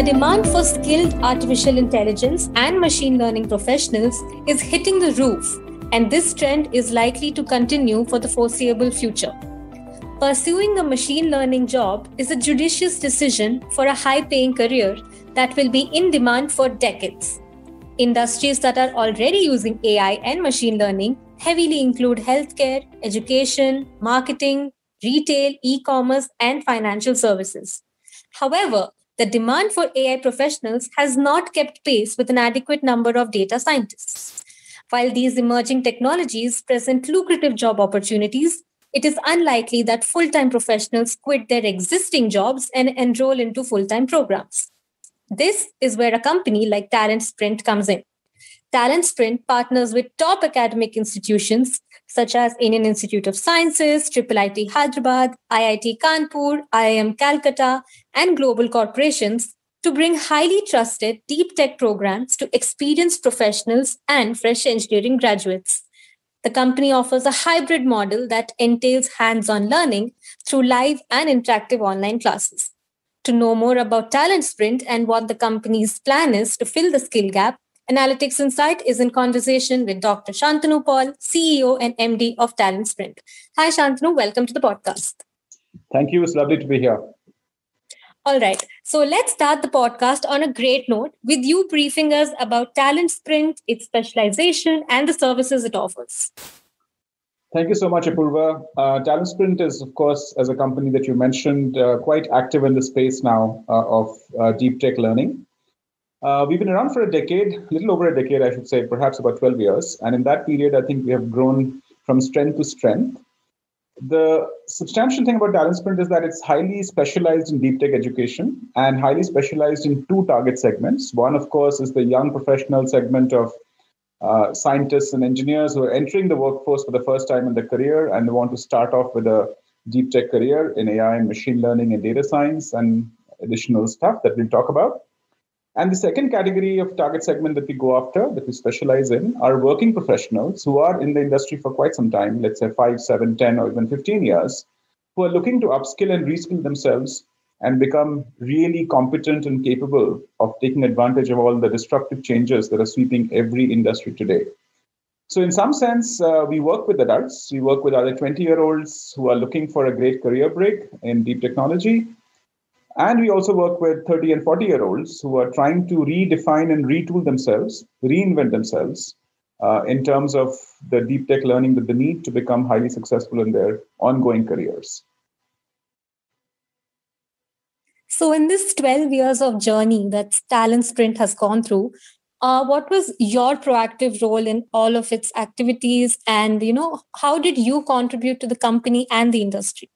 the demand for skilled artificial intelligence and machine learning professionals is hitting the roof, and this trend is likely to continue for the foreseeable future. Pursuing a machine learning job is a judicious decision for a high-paying career that will be in demand for decades. Industries that are already using AI and machine learning heavily include healthcare, education, marketing, retail, e-commerce, and financial services. However, the demand for AI professionals has not kept pace with an adequate number of data scientists. While these emerging technologies present lucrative job opportunities, it is unlikely that full-time professionals quit their existing jobs and enroll into full-time programs. This is where a company like TalentSprit comes in. TalentSprit partners with top academic institutions such as Indian Institute of Sciences, IIIT Hyderabad, IIT Kanpur, IIM Calcutta, and global corporations to bring highly trusted deep tech programs to experienced professionals and fresh engineering graduates. The company offers a hybrid model that entails hands-on learning through live and interactive online classes. To know more about TalentSprit and what the company's plan is to fill the skill gap, Analytics Insight is in conversation with Dr. Santanu Paul, CEO and MD of TalentSprit. Hi, Shantanu. Welcome to the podcast. Thank you. It's lovely to be here. All right. So let's start the podcast on a great note with you briefing us about TalentSprit, its specialization, and the services it offers. Thank you so much, Apurva. TalentSprit is, of course, as a company that you mentioned, quite active in the space now of deep tech learning. We've been around for a decade, a little over a decade, I should say, perhaps about 12 years. And in that period, I think we have grown from strength to strength. The substantial thing about TalentSprit is that it's highly specialized in deep tech education and highly specialized in two target segments. One, of course, is the young professional segment of scientists and engineers who are entering the workforce for the first time in their career and they want to start off with a deep tech career in AI and machine learning and data science and additional stuff that we'll talk about. And the second category of target segment that we go after, that we specialize in, are working professionals who are in the industry for quite some time, let's say 5, 7, 10, or even 15 years, who are looking to upskill and reskill themselves and become really competent and capable of taking advantage of all the disruptive changes that are sweeping every industry today. So in some sense, we work with adults. We work with other 20-year-olds who are looking for a great career break in deep technology. And we also work with 30 and 40-year-olds who are trying to redefine and retool themselves, reinvent themselves in terms of the deep tech learning that they need to become highly successful in their ongoing careers. So in this 12 years of journey that TalentSprit has gone through, what was your proactive role in all of its activities? And, how did you contribute to the company and the industry?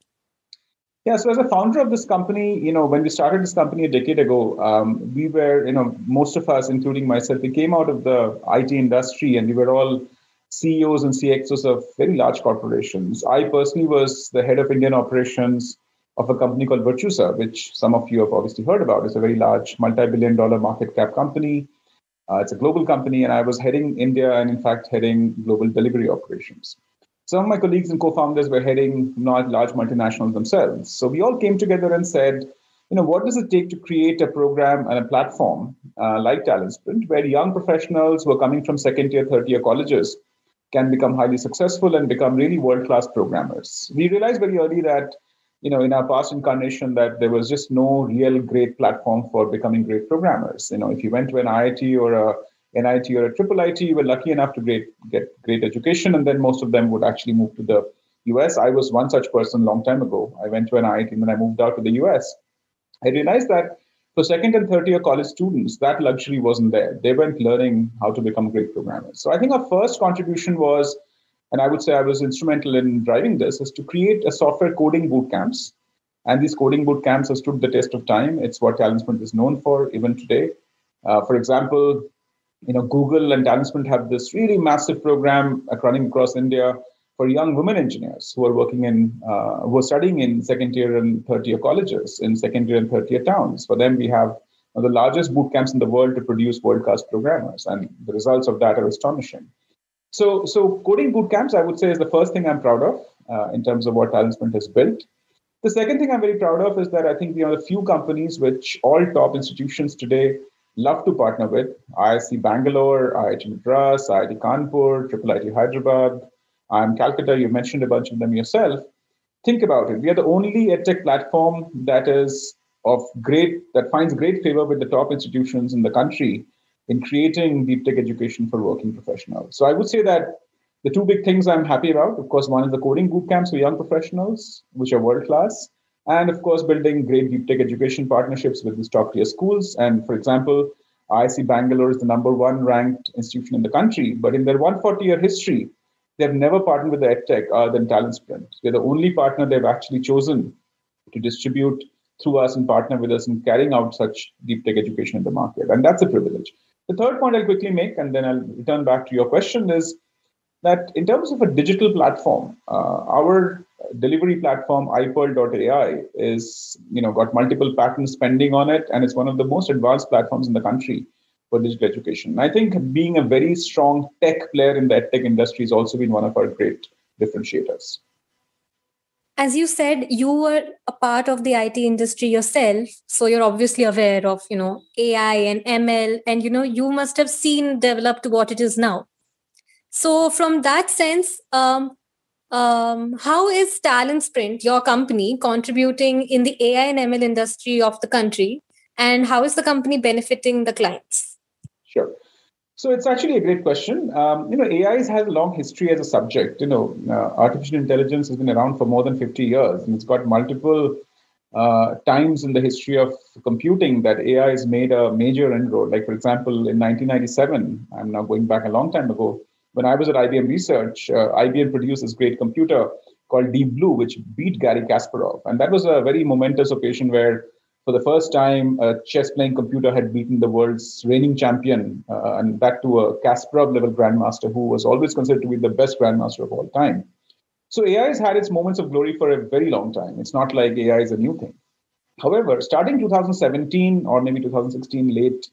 Yeah, so as a founder of this company, when we started this company a decade ago, we were, most of us, including myself, we came out of the IT industry and we were all CEOs and CXOs of very large corporations. I personally was the head of Indian operations of a company called Virtusa, which some of you have obviously heard about. It's a very large multi-billion-dollar market cap company. It's a global company, and I was heading India and, in fact, heading global delivery operations. Some of my colleagues and co-founders were heading large multinationals themselves. So we all came together and said, what does it take to create a program and a platform like TalentSprit, where young professionals who are coming from second-tier, third-tier colleges can become highly successful and become really world-class programmers. We realized very early that, in our past incarnation, that there was just no real great platform for becoming great programmers. If you went to an IIT or a NIT or a IIIT, you were lucky enough to get great education, and then most of them would actually move to the US. I was one such person a long time ago. I went to an IIT and then I moved out to the US. I realized that for second and third year college students, that luxury wasn't there. They weren't learning how to become great programmers. So I think our first contribution was, and I would say I was instrumental in driving this, is to create a software coding boot camps. And these coding boot camps have stood the test of time. It's what TalentSprit is known for even today. For example, Google and TalentSprit have this really massive program running across India for young women engineers who are studying in second-tier and third-tier colleges, in second-tier and third-tier towns. For them, we have the largest boot camps in the world to produce world-class programmers, and the results of that are astonishing. So coding boot camps, I would say, is the first thing I'm proud of in terms of what TalentSprit has built. The second thing I'm very proud of is that I think we are the few companies which all top institutions today love to partner with. IISc Bangalore, IIT Madras, IIT Kanpur, IIIT Hyderabad, IIM Calcutta. You mentioned a bunch of them yourself. Think about it. We are the only edtech platform that finds great favor with the top institutions in the country in creating deep tech education for working professionals. So I would say that the two big things I'm happy about, of course, one is the coding boot camps for young professionals, which are world class, and of course, building great deep tech education partnerships with these top tier schools. And for example, IISc Bangalore is the number one ranked institution in the country, but in their 140-year history, they've never partnered with the EdTech other than TalentSprit. We're the only partner they've actually chosen to distribute through us and partner with us in carrying out such deep tech education in the market. And that's a privilege. The third point I'll quickly make, and then I'll return back to your question, is that in terms of a digital platform, our delivery platform, iPearl.ai, is got multiple patents pending on it, and it's one of the most advanced platforms in the country for digital education. I think being a very strong tech player in the edtech industry has also been one of our great differentiators. As you said, you were a part of the IT industry yourself, so you're obviously aware of, AI and ML, and, you must have seen develop to what it is now. So from that sense, how is TalentSprit, your company, contributing in the AI and ML industry of the country, and how is the company benefiting the clients? Sure. So it's actually a great question. AI has a long history as a subject. Artificial intelligence has been around for more than 50 years, and it's got multiple times in the history of computing that AI has made a major inroad. Like, for example, in 1997, I'm now going back a long time ago, when I was at IBM Research, IBM produced this great computer called Deep Blue, which beat Garry Kasparov. And that was a very momentous occasion where, for the first time, a chess-playing computer had beaten the world's reigning champion, and that to a Kasparov-level grandmaster who was always considered to be the best grandmaster of all time. So AI has had its moments of glory for a very long time. It's not like AI is a new thing. However, starting 2017 or maybe 2016, late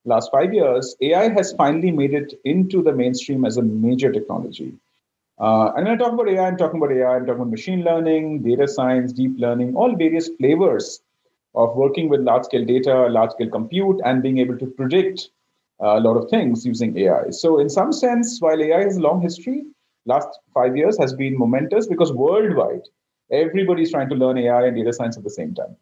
last 5 years, AI has finally made it into the mainstream as a major technology. And when I talk about AI, I'm talking about machine learning, data science, deep learning, all various flavors of working with large-scale data, large-scale compute, and being able to predict a lot of things using AI. So in some sense, while AI has a long history, last 5 years has been momentous because worldwide, everybody's trying to learn AI and data science at the same time.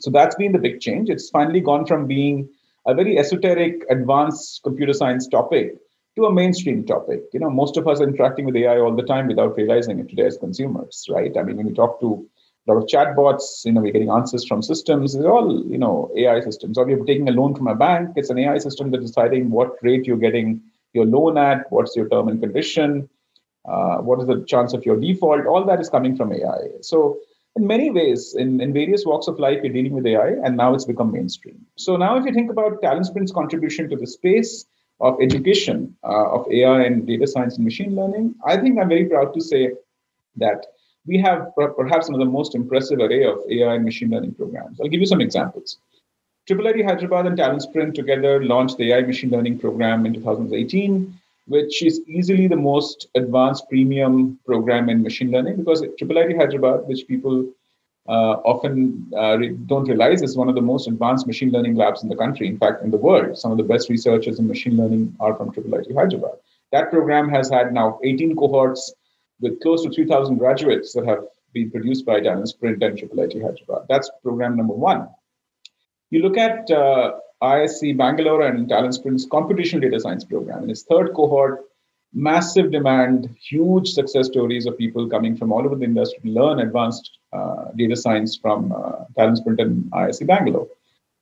So that's been the big change. It's finally gone from being a very esoteric, advanced computer science topic to a mainstream topic. Most of us are interacting with AI all the time without realizing it today as consumers, right? I mean, when we talk to a lot of chatbots, we're getting answers from systems. They're all, AI systems. Or you're taking a loan from a bank, it's an AI system that's deciding what rate you're getting your loan at, what's your term and condition, what is the chance of your default. All that is coming from AI. So in many ways, in various walks of life, you're dealing with AI, and now it's become mainstream. So now if you think about TalentSprit's contribution to the space of education, of AI and data science and machine learning, I think I'm very proud to say that we have perhaps one of the most impressive array of AI and machine learning programs. I'll give you some examples. IIIT Hyderabad and TalentSprit together launched the AI machine learning program in 2018, which is easily the most advanced premium program in machine learning because IIIT Hyderabad, which people often don't realize, is one of the most advanced machine learning labs in the country. In fact, in the world, some of the best researchers in machine learning are from IIIT Hyderabad. That program has had now 18 cohorts with close to 3,000 graduates that have been produced by TalentSprit and IIIT Hyderabad. That's program number one. You look at IISc Bangalore and TalentSprit's computational data science program. In its third cohort, massive demand, huge success stories of people coming from all over the industry to learn advanced data science from TalentSprit and IISc Bangalore.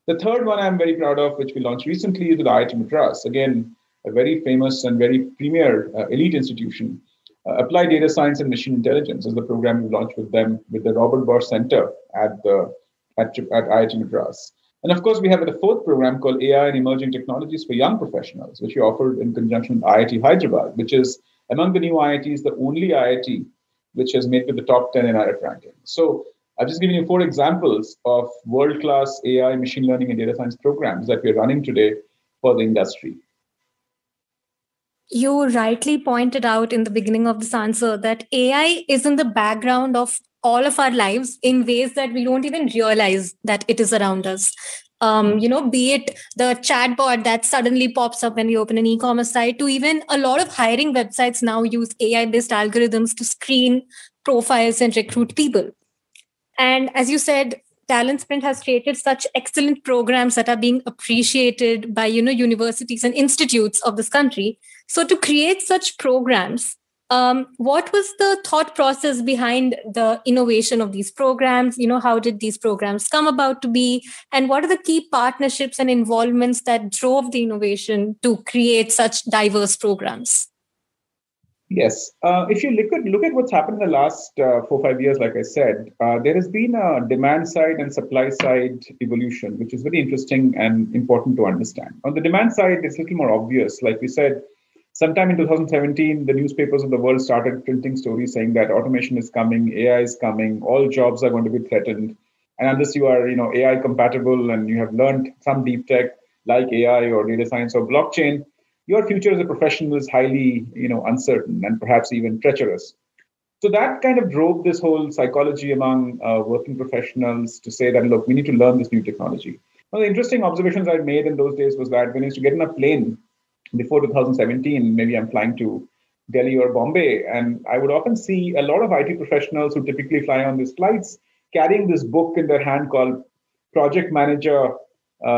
The third one I'm very proud of, which we launched recently, is with IIT Madras. Again, a very famous and very premier elite institution. Applied Data Science and Machine Intelligence is the program we launched with them with the Robert Bosch Center at IIT Madras. And of course, we have the fourth program called AI and Emerging Technologies for Young Professionals, which we offered in conjunction with IIT Hyderabad, which is among the new IITs, the only IIT which has made to the top 10 NRF ranking. So I've just given you 4 examples of world-class AI, machine learning, and data science programs that we're running today for the industry. You rightly pointed out in the beginning of this answer that AI is in the background of all of our lives in ways that we don't even realize that it is around us. Be it the chatbot that suddenly pops up when we open an e-commerce site, to even a lot of hiring websites now use AI-based algorithms to screen profiles and recruit people. And as you said, TalentSprint has created such excellent programs that are being appreciated by, universities and institutes of this country. So to create such programs, what was the thought process behind the innovation of these programs? How did these programs come about to be? And what are the key partnerships and involvements that drove the innovation to create such diverse programs? Yes. If you look at what's happened in the last 4-5 years, like I said, there has been a demand side and supply side evolution, which is very interesting and important to understand. On the demand side, it's a little more obvious. Like we said, sometime in 2017, the newspapers of the world started printing stories saying that automation is coming, AI is coming, all jobs are going to be threatened. And unless you are, AI compatible and you have learned some deep tech like AI or data science or blockchain, your future as a professional is highly, uncertain and perhaps even treacherous. So that kind of drove this whole psychology among working professionals to say that, look, we need to learn this new technology. One of the interesting observations I made in those days was that when I used to get in a plane before 2017, maybe I'm flying to Delhi or Bombay, and I would often see a lot of IT professionals who typically fly on these flights carrying this book in their hand called Project Manager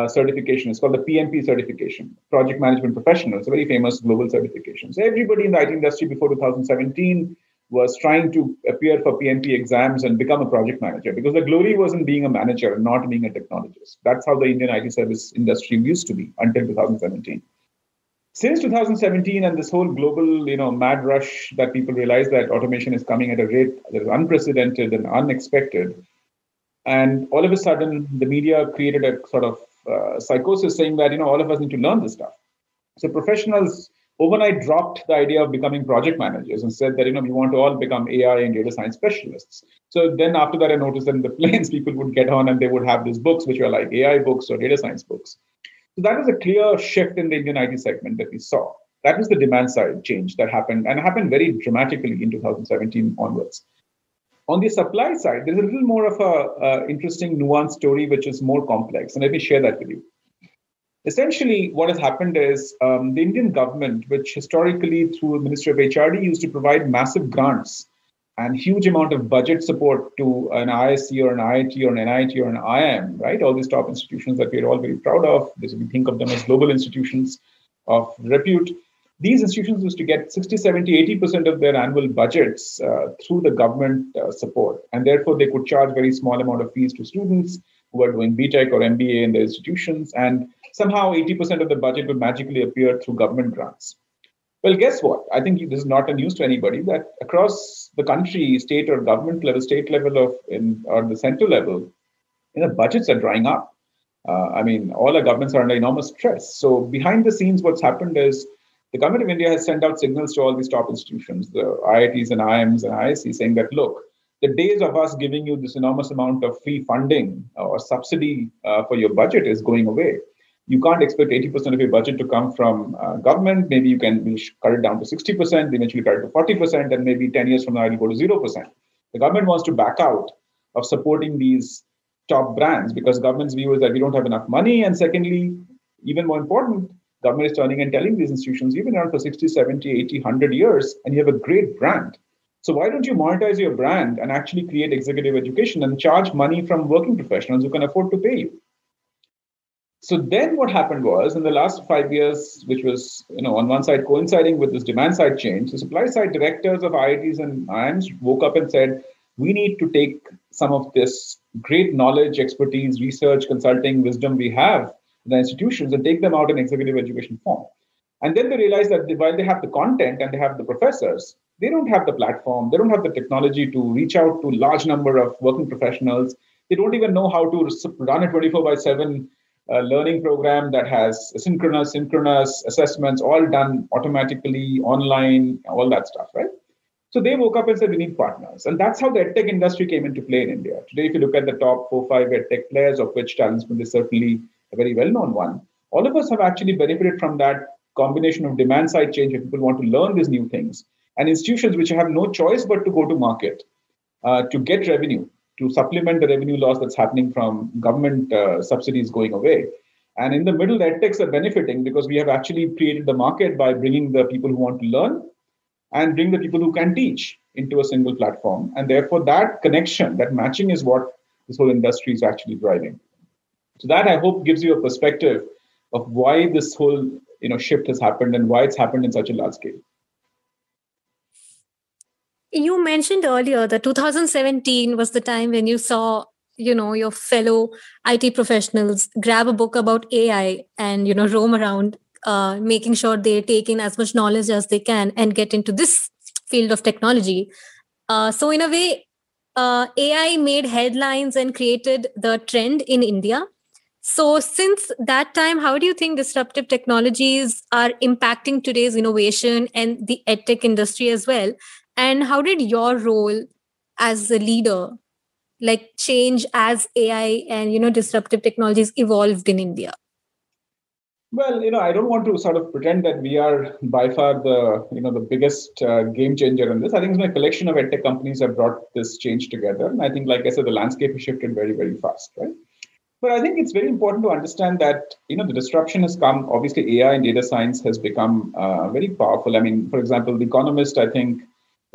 certification. It's called the PMP certification, Project Management Professional. It's a very famous global certification. So everybody in the IT industry before 2017 was trying to appear for PMP exams and become a project manager, because the glory was in being a manager and not being a technologist. That's how the Indian IT service industry used to be until 2017. Since 2017 and this whole global, mad rush that people realize that automation is coming at a rate that is unprecedented and unexpected. And all of a sudden, the media created a sort of psychosis saying that, all of us need to learn this stuff. So professionals overnight dropped the idea of becoming project managers and said that, we want to all become AI and data science specialists. So then after that, I noticed that in the planes, people would get on and they would have these books, which were like AI books or data science books. So that was a clear shift in the Indian IT segment that we saw. That was the demand side change that happened, and happened very dramatically in 2017 onwards. On the supply side, there's a little more of a interesting nuanced story, which is more complex. And let me share that with you. Essentially, what has happened is the Indian government, which historically through the Ministry of HRD used to provide massive grants and huge amount of budget support to an ISC or an IIT or an NIT or an IIM, right? All these top institutions that we're all very proud of. We think of them as global institutions of repute. These institutions used to get 60, 70, 80% of their annual budgets through the government support. And therefore, they could charge very small amount of fees to students who are doing BTech or MBA in their institutions. And somehow 80% of the budget would magically appear through government grants. Well, guess what? I think this is not a news to anybody that across the country, state or government level, state level or the central level, the budgets are drying up. All our governments are under enormous stress. So behind the scenes, what's happened is the government of India has sent out signals to all these top institutions, the IITs and IIMs and ISCs, saying that, look, the days of us giving you this enormous amount of free funding or subsidy for your budget is going away. You can't expect 80% of your budget to come from government. Maybe you can cut it down to 60%, eventually cut it to 40%, and maybe 10 years from now, it'll go to 0%. The government wants to back out of supporting these top brands because government's view is that we don't have enough money. And secondly, even more important, government is turning and telling these institutions, you've been around for 60, 70, 80, 100 years, and you have a great brand. So why don't you monetize your brand and actually create executive education and charge money from working professionals who can afford to pay you? So then what happened was in the last 5 years, which was, on one side coinciding with this demand side change, the supply side directors of IITs and IIMs woke up and said, we need to take some of this great knowledge, expertise, research, consulting, wisdom we have in the institutions and take them out in executive education form. And then they realized that while they have the content and they have the professors, they don't have the platform, they don't have the technology to reach out to a large number of working professionals. They don't even know how to run a 24/7 learning program that has synchronous assessments, all done automatically, online, all that stuff, right? So they woke up and said, we need partners. And that's how the Edtech industry came into play in India. Today, if you look at the top 4-5 Edtech players, of which TalentSprit is certainly a very well-known one, all of us have actually benefited from that combination of demand-side change where people want to learn these new things, and institutions which have no choice but to go to market to get revenue, to supplement the revenue loss that's happening from government subsidies going away. And in the middle, the edtechs are benefiting because we have actually created the market by bringing the people who want to learn and bring the people who can teach into a single platform. And therefore, that connection, that matching is what this whole industry is actually driving. So that, I hope, gives you a perspective of why this whole shift has happened and why it's happened in such a large scale. You mentioned earlier that 2017 was the time when you saw, your fellow IT professionals grab a book about AI and, roam around, making sure they take in as much knowledge as they can and get into this field of technology. So in a way, AI made headlines and created the trend in India. So since that time, how do you think disruptive technologies are impacting today's innovation and the edtech industry as well? And how did your role as a leader change as AI and disruptive technologies evolved in India? Well, I don't want to sort of pretend that we are by far the biggest game changer in this. I think it's my collection of edtech companies have brought this change together. And I think, like I said, the landscape has shifted very, very fast, right? But I think it's very important to understand that, the disruption has come. Obviously, AI and data science has become very powerful. I mean, for example, The Economist, I think,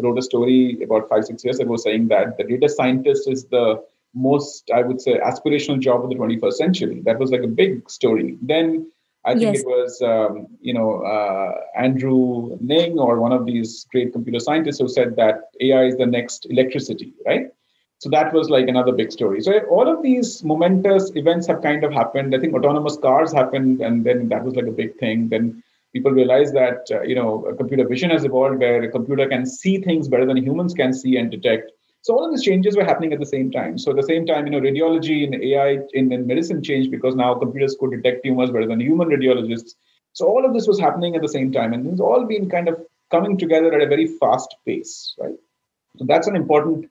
wrote a story about 5-6 years ago saying that the data scientist is the most, I would say, aspirational job of the 21st century. That was like a big story. Then I think it was, Andrew Ng or one of these great computer scientists who said that AI is the next electricity, right? So that was like another big story. So all of these momentous events have kind of happened. I think autonomous cars happened, and then that was like a big thing. Then people realized that, computer vision has evolved where a computer can see things better than humans can see and detect. So all of these changes were happening at the same time. So at the same time, radiology and AI in medicine changed because now computers could detect tumors better than human radiologists. So all of this was happening at the same time. And it's all been kind of coming together at a very fast pace, right? So that's an important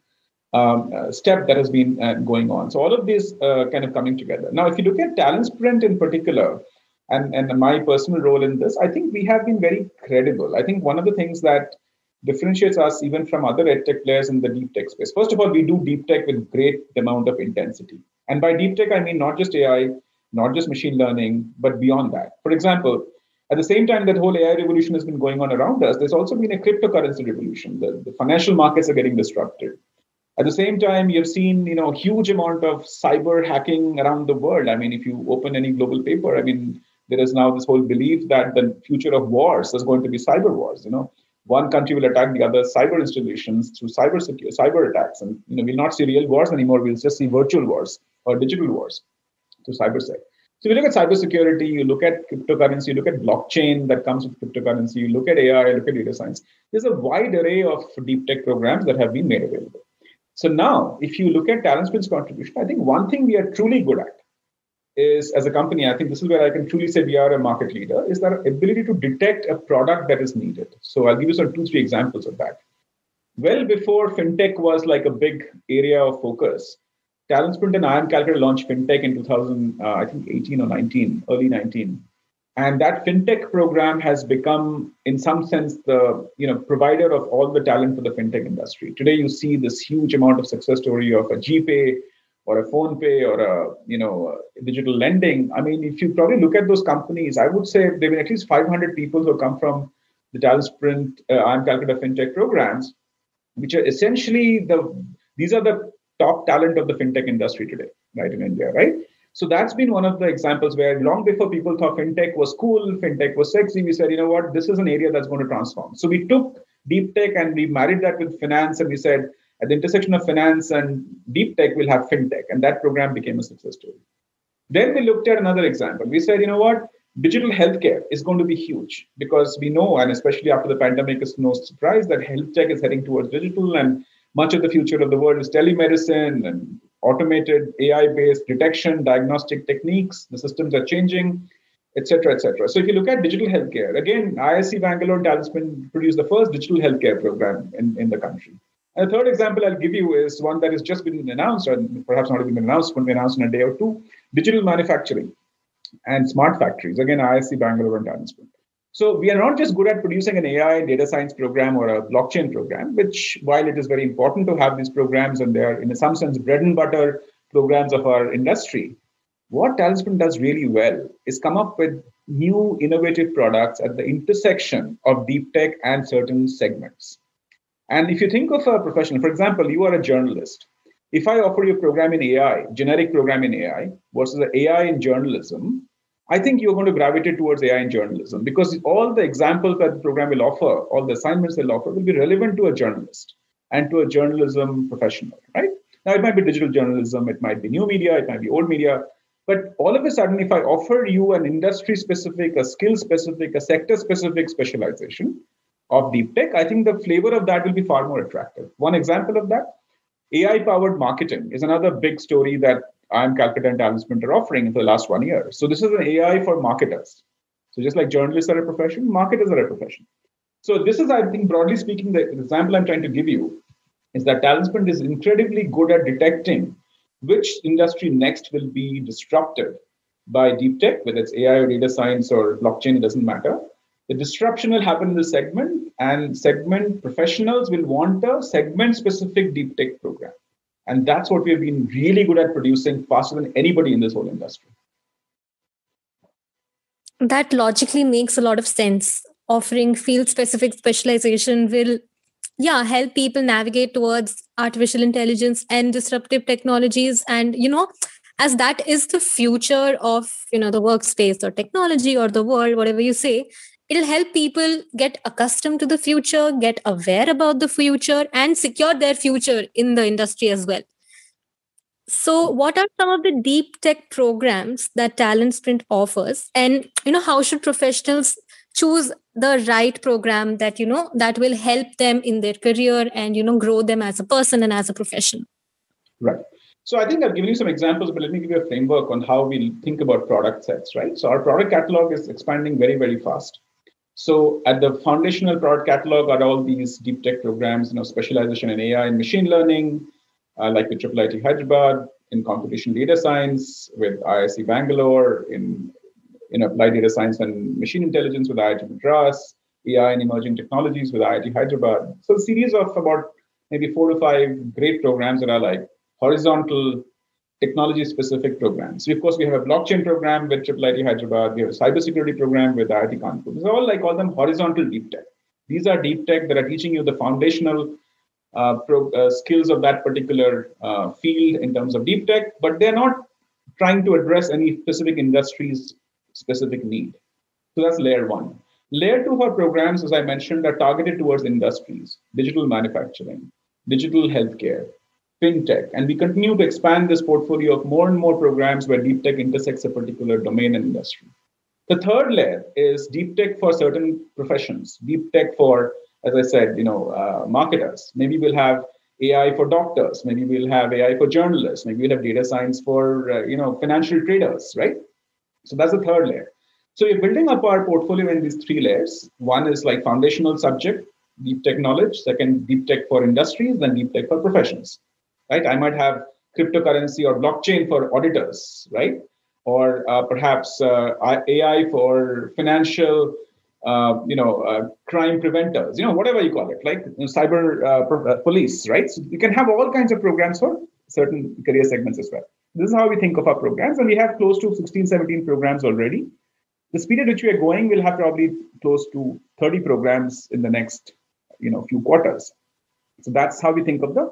step that has been going on. So all of this kind of coming together. Now, if you look at TalentSprit in particular, and my personal role in this, I think we have been very credible. I think one of the things that differentiates us even from other edtech players in the deep tech space. First of all, we do deep tech with great amount of intensity. And by deep tech, I mean not just AI, not just machine learning, but beyond that. For example, at the same time that whole AI revolution has been going on around us, there's also been a cryptocurrency revolution. The financial markets are getting disrupted. At the same time, you've seen, huge amount of cyber hacking around the world. I mean, if you open any global paper, I mean, there is now this whole belief that the future of wars is going to be cyber wars. One country will attack the other cyber installations through cyber attacks, and we'll not see real wars anymore. We'll just see virtual wars or digital wars through cybersec. So you look at cybersecurity, you look at cryptocurrency, you look at blockchain that comes with cryptocurrency, you look at AI, you look at data science. There's a wide array of deep tech programs that have been made available. So now, if you look at TalentSprit's contribution, I think one thing we are truly good at is, as a company, I think this is where I can truly say we are a market leader, is our ability to detect a product that is needed. So I'll give you some 2-3 examples of that. Well before fintech was like a big area of focus, TalentSprit and IIM Calcutta launched fintech in 2018 or 19, early 19. And that fintech program has become, in some sense, the provider of all the talent for the fintech industry. Today, you see this huge amount of success story of a GPay or a PhonePe or a digital lending. I mean, if you probably look at those companies, I would say there have been at least 500 people who have come from the TalentSprit, IIM Calcutta fintech programs, which are essentially these are the top talent of the fintech industry today, right, in India, right? So that's been one of the examples where long before people thought fintech was cool, fintech was sexy, we said, what, this is an area that's going to transform. So we took deep tech and we married that with finance, and we said, at the intersection of finance and deep tech, we'll have fintech. And that program became a success story. Then we looked at another example. We said, what, digital healthcare is going to be huge because we know, and especially after the pandemic, it's no surprise that health tech is heading towards digital, and much of the future of the world is telemedicine and automated AI-based detection, diagnostic techniques. The systems are changing, et cetera, et cetera. So if you look at digital healthcare, again, IISc Bangalore and TalentSprit produced the first digital healthcare program in the country. And the third example I'll give you is one that has just been announced, or perhaps not even been announced, going to be announced in a day or two, digital manufacturing and smart factories. Again, IISc Bangalore and TalentSprit. So we are not just good at producing an AI data science program or a blockchain program, which, while it is very important to have these programs and they are, in some sense, bread and butter programs of our industry, what TalentSprit does really well is come up with new innovative products at the intersection of deep tech and certain segments. And if you think of a professional, for example, you are a journalist. If I offer you a program in AI, generic program in AI versus an AI in journalism, I think you're going to gravitate towards AI in journalism because all the examples that the program will offer, all the assignments they'll offer will be relevant to a journalist and to a journalism professional, right? Now, it might be digital journalism, it might be new media, it might be old media. But all of a sudden, if I offer you an industry-specific, a skill-specific, a sector-specific specialization of deep tech, I think the flavor of that will be far more attractive. One example of that, AI-powered marketing is another big story that I'm Calcutta and TalentSprit are offering for the last 1 year. So this is an AI for marketers. So just like journalists are a profession, marketers are a profession. So this is, I think, broadly speaking, the example I'm trying to give you is that TalentSprit is incredibly good at detecting which industry next will be disrupted by deep tech, whether it's AI or data science or blockchain, it doesn't matter. The disruption will happen in the segment, and segment professionals will want a segment-specific deep tech program. And that's what we've been really good at producing faster than anybody in this whole industry. That logically makes a lot of sense. Offering field-specific specialization will help people navigate towards artificial intelligence and disruptive technologies. And as that is the future of the workspace or technology or the world, whatever you say, it'll help people get accustomed to the future, get aware about the future, and secure their future in the industry as well. So what are some of the deep tech programs that TalentSprit offers, and how should professionals choose the right program that that will help them in their career and grow them as a person and as a professional? Right. So I think I've given you some examples, but let me give you a framework on how we think about product sets, right? So our product catalog is expanding very, very fast. So at the foundational product catalog are all these deep tech programs, specialization in AI and machine learning, like with IIIT Hyderabad, in computational data science with IISc Bangalore, in applied data science and machine intelligence with IIT Madras, AI and emerging technologies with IIT Hyderabad. So a series of about maybe 4 to 5 great programs that are like horizontal technology-specific programs. So of course, we have a blockchain program with IIIT Hyderabad. We have a cybersecurity program with IIT Kanpur. These are all call them horizontal deep tech. These are deep tech that are teaching you the foundational skills of that particular field in terms of deep tech, but they're not trying to address any specific industry's specific need. So that's layer one. Layer two of our programs, as I mentioned, are targeted towards industries, digital manufacturing, digital healthcare, fintech, and we continue to expand this portfolio of more and more programs where deep tech intersects a particular domain and industry. The third layer is deep tech for certain professions, deep tech for, as I said, marketers. Maybe we'll have AI for doctors. Maybe we'll have AI for journalists. Maybe we'll have data science for, financial traders, right? So that's the third layer. So we're building up our portfolio in these 3 layers. One is like foundational subject, deep tech knowledge. Second, deep tech for industries, then deep tech for professions, right? I might have cryptocurrency or blockchain for auditors, right? Or perhaps AI for financial, crime preventers, whatever you call it, like cyber police, right? So you can have all kinds of programs for certain career segments as well. This is how we think of our programs. And we have close to 16, 17 programs already. The speed at which we are going will have probably close to 30 programs in the next, few quarters. So that's how we think of the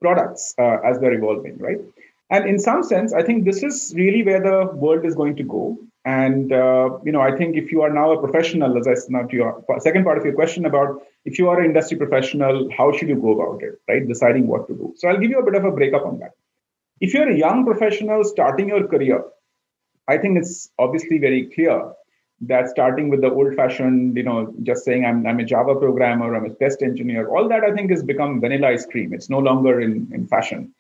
products as they're evolving, right? And in some sense, I think this is really where the world is going to go. And, I think if you are now a professional, as I said now to your second part of your question about if you are an industry professional, how should you go about it, right? Deciding what to do. So I'll give you a bit of a breakup on that. If you're a young professional starting your career, I think it's obviously very clear that starting with the old-fashioned, just saying I'm a Java programmer, I'm a test engineer, all that I think has become vanilla ice cream. It's no longer in fashion.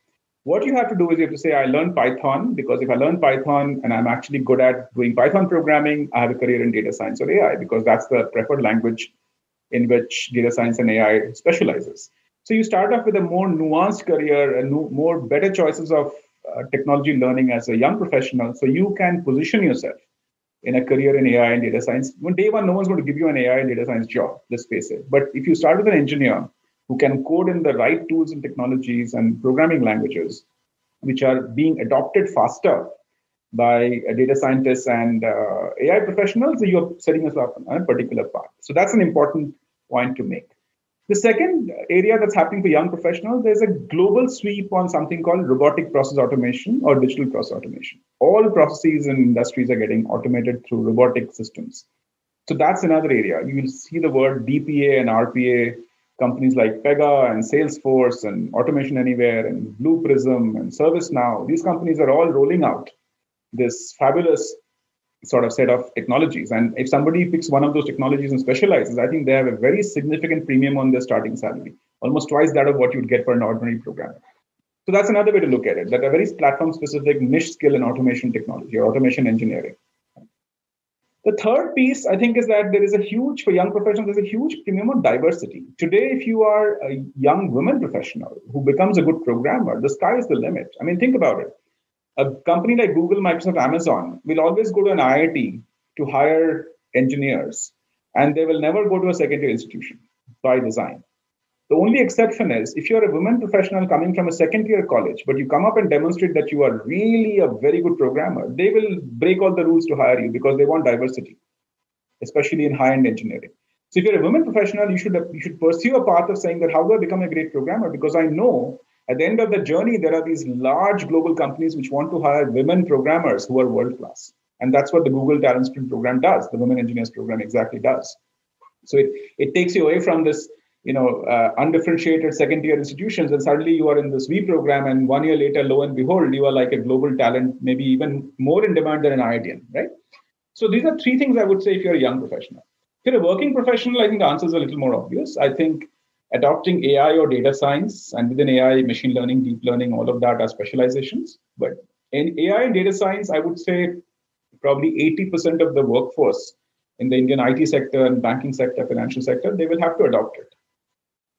What you have to do is you have to say, I learned Python, because if I learn Python and I'm actually good at doing Python programming, I have a career in data science or AI, because that's the preferred language in which data science and AI specializes. So you start off with a more nuanced career and more better choices of technology learning as a young professional, so you can position yourself in a career in AI and data science. On day one, no one's going to give you an AI and data science job, let's face it. But if you start with an engineer who can code in the right tools and technologies and programming languages, which are being adopted faster by data scientists and AI professionals, you're setting us up on a particular path. So that's an important point to make. The second area that's happening for young professionals, there's a global sweep on something called robotic process automation or digital process automation. All processes and industries are getting automated through robotic systems. So that's another area. You will see the word BPA and RPA, companies like Pega and Salesforce and Automation Anywhere and Blue Prism and ServiceNow. These companies are all rolling out this fabulous sort of set of technologies. And if somebody picks one of those technologies and specializes, I think they have a very significant premium on their starting salary, almost twice that of what you'd get for an ordinary programmer. So that's another way to look at it, that a very platform-specific niche skill in automation technology or automation engineering. The third piece, I think, is that there is a huge, for young professionals, there's a huge premium on diversity. Today, if you are a young woman professional who becomes a good programmer, the sky is the limit. I mean, think about it. A company like Google, Microsoft, Amazon will always go to an IIT to hire engineers, and they will never go to a secondary institution by design. The only exception is if you're a woman professional coming from a second-tier college, but you come up and demonstrate that you are really a very good programmer, they will break all the rules to hire you because they want diversity, especially in high-end engineering. So if you're a women professional, you should pursue a path of saying that how do I become a great programmer? Because I know at the end of the journey, there are these large global companies which want to hire women programmers who are world-class. And that's what the Google TalentSprit program does. The Women Engineers program exactly does. So it takes you away from this, undifferentiated second-tier institutions, and suddenly you are in this V program, and 1 year later, lo and behold, you are like a global talent, maybe even more in demand than an IITian, right? So these are three things I would say if you're a young professional. If you're a working professional, I think the answer is a little more obvious. I think adopting AI or data science, and within AI, machine learning, deep learning, all of that are specializations. But in AI and data science, I would say probably 80% of the workforce in the Indian IT sector and banking sector, financial sector, they will have to adopt it.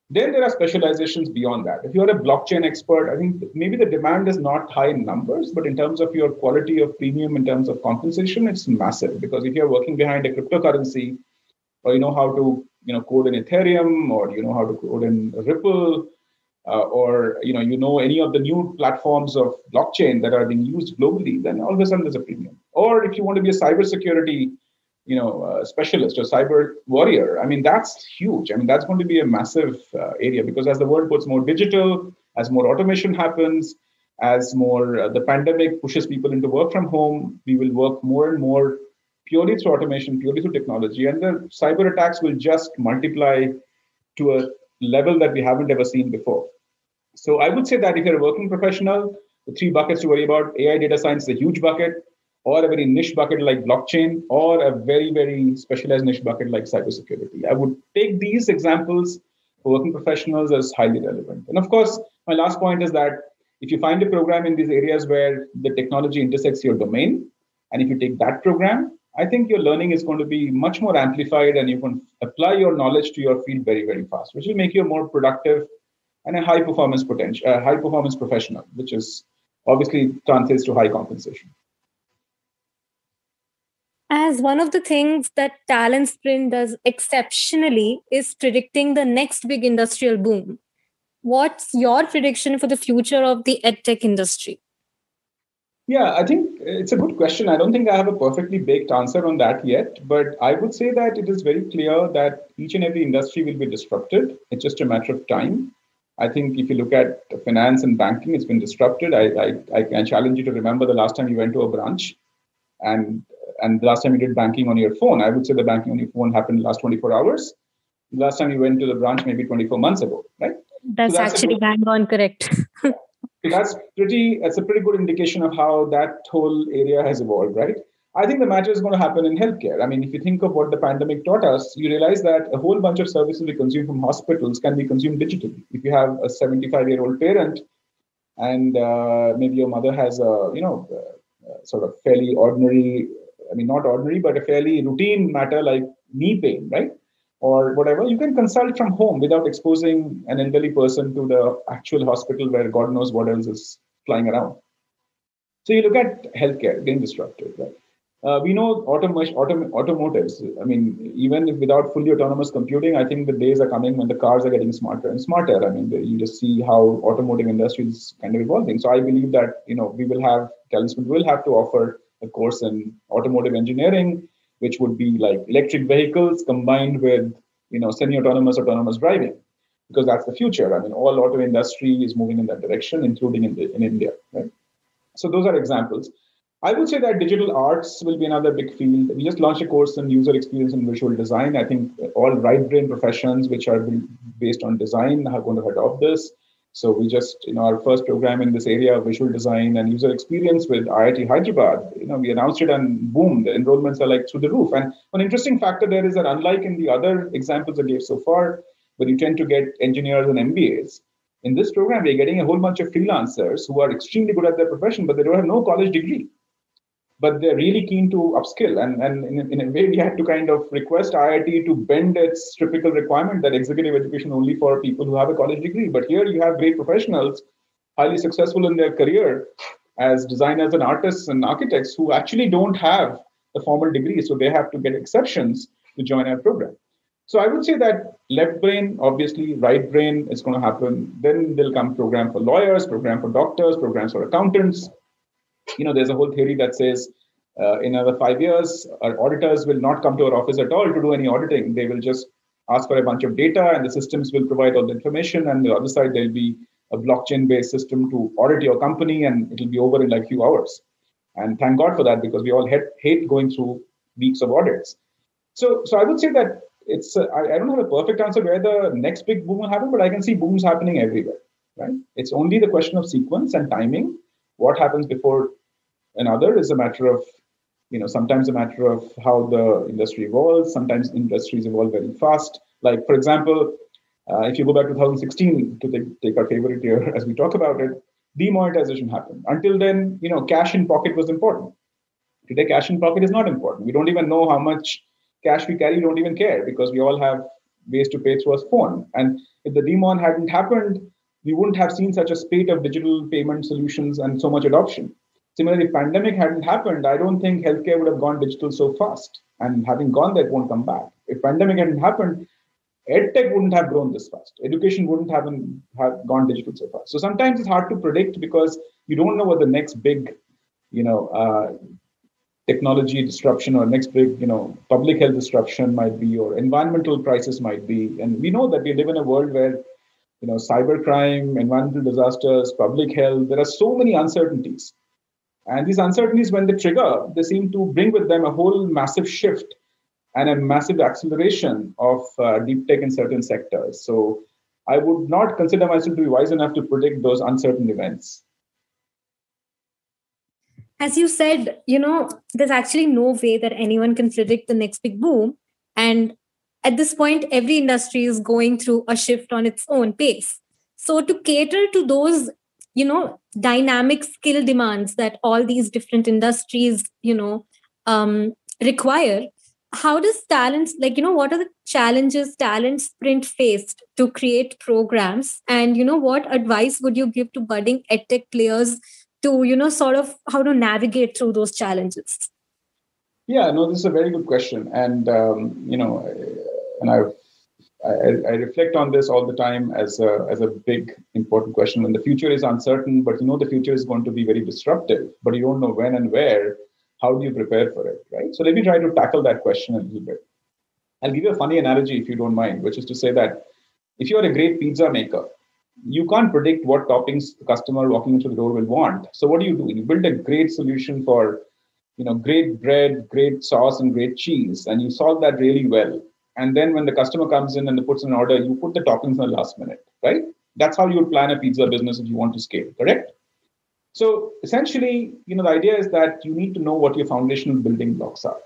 Then there are specializations beyond that. If you're a blockchain expert, I think maybe the demand is not high in numbers, but in terms of your quality of premium, in terms of compensation, it's massive. Because if you're working behind a cryptocurrency, or you know how to code in Ethereum, or you know how to code in Ripple, or you know any of the new platforms of blockchain that are being used globally, then all of a sudden there's a premium. Or if you want to be a cybersecurity specialist or cyber warrior, I mean, that's huge. I mean, that's going to be a massive area, because as the world gets more digital, as more automation happens, as more the pandemic pushes people into work from home, we will work more and more purely through automation, purely through technology, and the cyber attacks will just multiply to a level that we haven't ever seen before. So I would say that if you're a working professional, the three buckets to worry about: AI, data science is a huge bucket, or a very niche bucket like blockchain, or a very, very specialized niche bucket like cybersecurity. I would take these examples for working professionals as highly relevant. And of course, my last point is that if you find a program in these areas where the technology intersects your domain, and if you take that program, I think your learning is going to be much more amplified, and you can apply your knowledge to your field very, very fast, which will make you a more productive and a high performance professional, which is obviously translates to high compensation. As one of the things that TalentSprit does exceptionally is predicting the next big industrial boom. What's your prediction for the future of the edtech industry? Yeah, I think it's a good question. I don't think I have a perfectly baked answer on that yet, but I would say that it is very clear that each and every industry will be disrupted. It's just a matter of time. I think if you look at finance and banking, it's been disrupted. I can challenge you to remember the last time you went to a branch and the last time you did banking on your phone. I would say the banking on your phone happened in the last 24 hours. The last time you went to the branch, maybe 24 months ago, right? That's actually bang on correct. So that's a pretty good indication of how that whole area has evolved, right? I think the matter is going to happen in healthcare. I mean, if you think of what the pandemic taught us, you realize that a whole bunch of services we consume from hospitals can be consumed digitally. If you have a 75-year-old parent and maybe your mother has a, sort of fairly ordinary, not ordinary, but a fairly routine matter like knee pain, right? Or whatever, you can consult from home without exposing an elderly person to the actual hospital where God knows what else is flying around. So you look at healthcare being disrupted, right? We know automotives. I mean, even if without fully autonomous computing, I think the days are coming when the cars are getting smarter and smarter. I mean, you just see how automotive industry is kind of evolving. So I believe that TalentSprit will have to offer a course in automotive engineering, which would be like electric vehicles combined with semi-autonomous autonomous driving, because that's the future. I mean, all auto industry is moving in that direction, including in India. Right? So those are examples. I would say that digital arts will be another big field. We just launched a course in user experience and visual design. I think all right brain professions which are based on design are going to adopt this. So we just, our first program in this area of visual design and user experience with IIT Hyderabad, we announced it and boom, the enrollments are like through the roof. And one interesting factor there is that unlike in the other examples I gave so far, where you tend to get engineers and MBAs, in this program, we're getting a whole bunch of freelancers who are extremely good at their profession, but they don't have no college degree. But they're really keen to upskill. And in a way, we had to kind of request IIT to bend its typical requirement that executive education only for people who have a college degree. But here you have great professionals, highly successful in their career as designers and artists and architects who actually don't have a formal degree. So they have to get exceptions to join our program. So I would say that left brain, obviously, right brain is going to happen. Then there'll come program for lawyers, program for doctors, programs for accountants. There's a whole theory that says in another 5 years, our auditors will not come to our office at all to do any auditing. They will just ask for a bunch of data and the systems will provide all the information. And the other side, there'll be a blockchain-based system to audit your company and it'll be over in like a few hours. And thank God for that, because we all hate going through weeks of audits. So I would say that I don't have a perfect answer where the next big boom will happen, but I can see booms happening everywhere, right? It's only the question of sequence and timing. What happens before another is a matter of, sometimes a matter of how the industry evolves. Sometimes industries evolve very fast. Like, for example, if you go back to 2016 to take our favorite year as we talk about it, demonetization happened. Until then, cash in pocket was important. Today, cash in pocket is not important. We don't even know how much cash we carry. We don't even care because we all have ways to pay through our phone. And if the demon hadn't happened, we wouldn't have seen such a spate of digital payment solutions and so much adoption. Similarly, if pandemic hadn't happened, I don't think healthcare would have gone digital so fast. And having gone there, it won't come back. If pandemic hadn't happened, Edtech wouldn't have grown this fast. Education wouldn't have gone digital so fast. So sometimes it's hard to predict because you don't know what the next big, technology disruption or next big, public health disruption might be, or environmental crisis might be. And we know that we live in a world where, cybercrime, environmental disasters, public health, there are so many uncertainties. And these uncertainties, when they trigger, they seem to bring with them a whole massive shift and a massive acceleration of deep tech in certain sectors. So I would not consider myself to be wise enough to predict those uncertain events. As you said, there's actually no way that anyone can predict the next big boom. And at this point, every industry is going through a shift on its own pace. So to cater to those, dynamic skill demands that all these different industries, require, how does what are the challenges TalentSprit faced to create programs? And, what advice would you give to budding edtech players to, sort of how to navigate through those challenges? Yeah, no, this is a very good question. And, and I reflect on this all the time as a big, important question. When the future is uncertain, but the future is going to be very disruptive, but you don't know when and where, how do you prepare for it, right? So let me try to tackle that question a little bit. I'll give you a funny analogy, if you don't mind, which is to say that if you're a great pizza maker, you can't predict what toppings the customer walking into the door will want. So what do? You build a great solution for, great bread, great sauce, and great cheese, and you solve that really well. And then when the customer comes in and they puts an order, you put the toppings in the last minute, right? That's how you would plan a pizza business if you want to scale, correct? So essentially, the idea is that you need to know what your foundational building blocks are,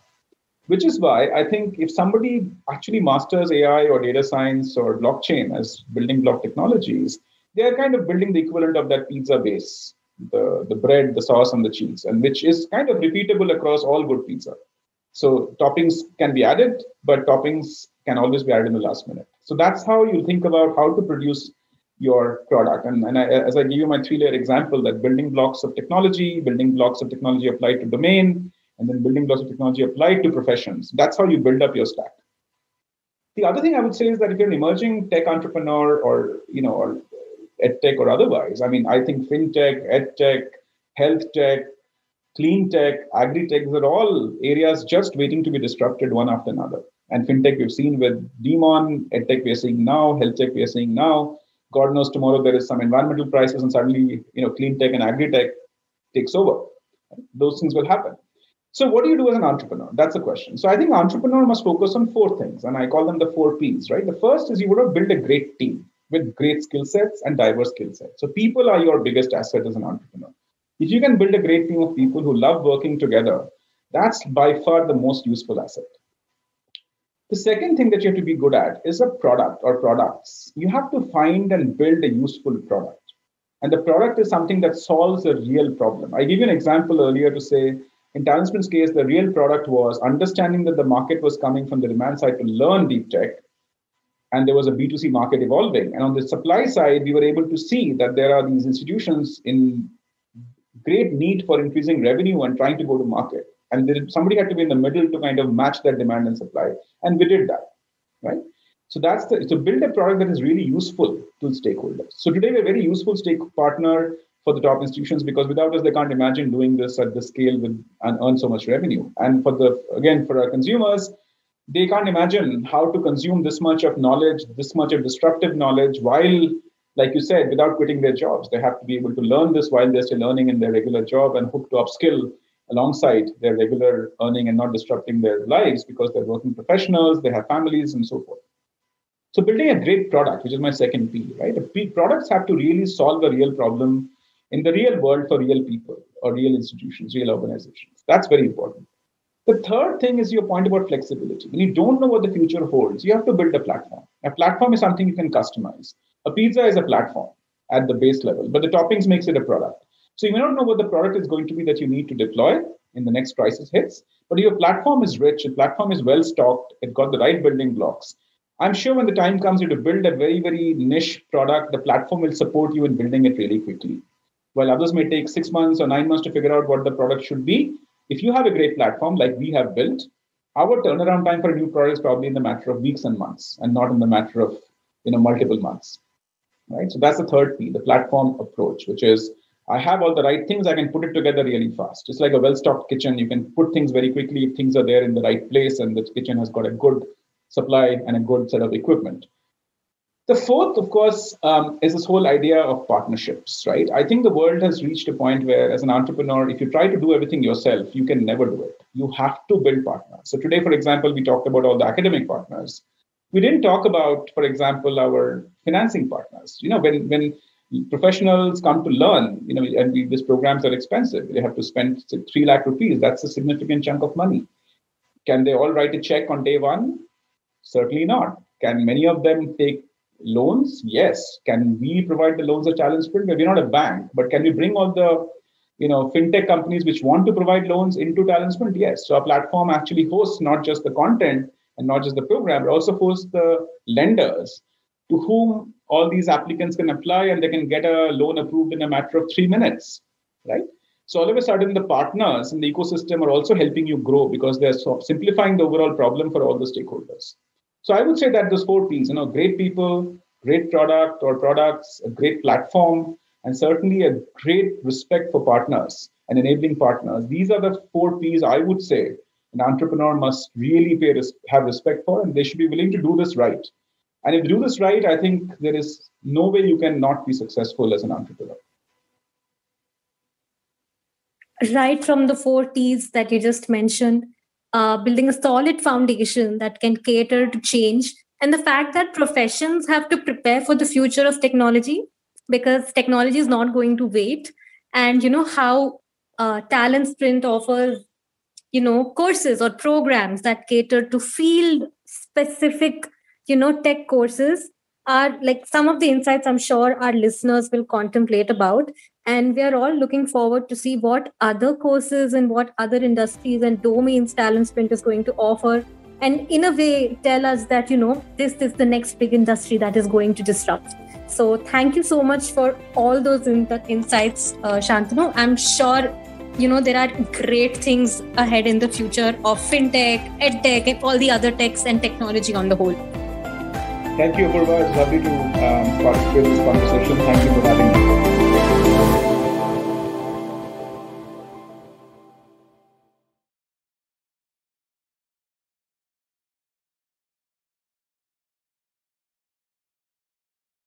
which is why I think if somebody actually masters AI or data science or blockchain as building block technologies, they are kind of building the equivalent of that pizza base, the bread, the sauce, and the cheese, and which is kind of repeatable across all good pizza. So toppings can be added, but toppings can always be added in the last minute. So that's how you think about how to produce your product. And as I give you my 3-layer example, that building blocks of technology applied to domain, and then building blocks of technology applied to professions. That's how you build up your stack. The other thing I would say is that if you're an emerging tech entrepreneur or edtech or otherwise, I mean, I think fintech, edtech, health tech, clean tech, agri-tech, are all areas just waiting to be disrupted one after another. And fintech we've seen with Demon, edtech we're seeing now, health tech we're seeing now. God knows tomorrow there is some environmental crisis and suddenly, clean tech and agri-tech takes over. Those things will happen. So what do you do as an entrepreneur? That's the question. So I think entrepreneur must focus on 4 things, and I call them the 4 Ps, right? The first is you want to build a great team with great skill sets and diverse skill sets. So people are your biggest asset as an entrepreneur. If you can build a great team of people who love working together, that's by far the most useful asset. The second thing that you have to be good at is a product or products. You have to find and build a useful product. And the product is something that solves a real problem. I gave you an example earlier to say, in TalentSprit's case, the real product was understanding that the market was coming from the demand side to learn deep tech, and there was a B2C market evolving. And on the supply side, we were able to see that there are these institutions in great need for increasing revenue and trying to go to market. And somebody had to be in the middle to kind of match that demand and supply. And we did that, right? So to build a product that is really useful to stakeholders. So today we're a very useful partner for the top institutions because without us, they can't imagine doing this at this scale and earn so much revenue. And for our consumers, they can't imagine how to consume this much of knowledge, this much of disruptive knowledge while, like you said, without quitting their jobs. They have to be able to learn this while they're still learning in their regular job and hook to upskill alongside their regular earning and not disrupting their lives because they're working professionals, they have families and so forth. So building a great product, which is my second P, right? Products have to really solve a real problem in the real world for real people or real institutions, real organizations. That's very important. The third thing is your point about flexibility. When you don't know what the future holds, you have to build a platform. A platform is something you can customize. A pizza is a platform at the base level, but the toppings makes it a product. So you may not know what the product is going to be that you need to deploy in the next crisis hits, but your platform is rich, your platform is well stocked, it's got the right building blocks. I'm sure when the time comes you to build a very, very niche product, the platform will support you in building it really quickly. While others may take 6 months or 9 months to figure out what the product should be, if you have a great platform like we have built, our turnaround time for a new product is probably in the matter of weeks and months and not in the matter of multiple months. Right? So that's the third P, the platform approach, which is I have all the right things, I can put it together really fast. Just like a well-stocked kitchen, you can put things very quickly if things are there in the right place and the kitchen has got a good supply and a good set of equipment. The fourth, of course, is this whole idea of partnerships, right? I think the world has reached a point where as an entrepreneur, if you try to do everything yourself, you can never do it. You have to build partners. So today, for example, we talked about all the academic partners. We didn't talk about, for example, our financing partners. When professionals come to learn, these programs are expensive. They have to spend 3 lakh rupees. That's a significant chunk of money. Can they all write a check on day one? Certainly not. Can many of them take loans? Yes. Can we provide the loans at TalentSprit? We're not a bank, but can we bring all the fintech companies which want to provide loans into TalentSprit? Yes. So our platform actually hosts not just the content and not just the program, but also hosts the lenders to whom all these applicants can apply and they can get a loan approved in a matter of 3 minutes, right? So all of a sudden, the partners in the ecosystem are also helping you grow because they're simplifying the overall problem for all the stakeholders. So I would say that those 4 Ps, great people, great product or products, a great platform, and certainly a great respect for partners and enabling partners. These are the 4 Ps I would say an entrepreneur must really have respect for, and they should be willing to do this right. And if you do this right, I think there is no way you can not be successful as an entrepreneur. Right from the 4 Ts that you just mentioned, building a solid foundation that can cater to change, and the fact that professions have to prepare for the future of technology because technology is not going to wait. And how TalentSprit offers courses or programs that cater to field specific tech courses are like some of the insights I'm sure our listeners will contemplate about. And we are all looking forward to see what other courses and what other industries and domains TalentSprit is going to offer. And in a way, tell us that, this is the next big industry that is going to disrupt. So thank you so much for all those insights, Shantanu. I'm sure, there are great things ahead in the future of fintech, edtech, and all the other techs and technology on the whole. Thank you, Apurva. It's lovely to participate in this conversation. Thank you for having me.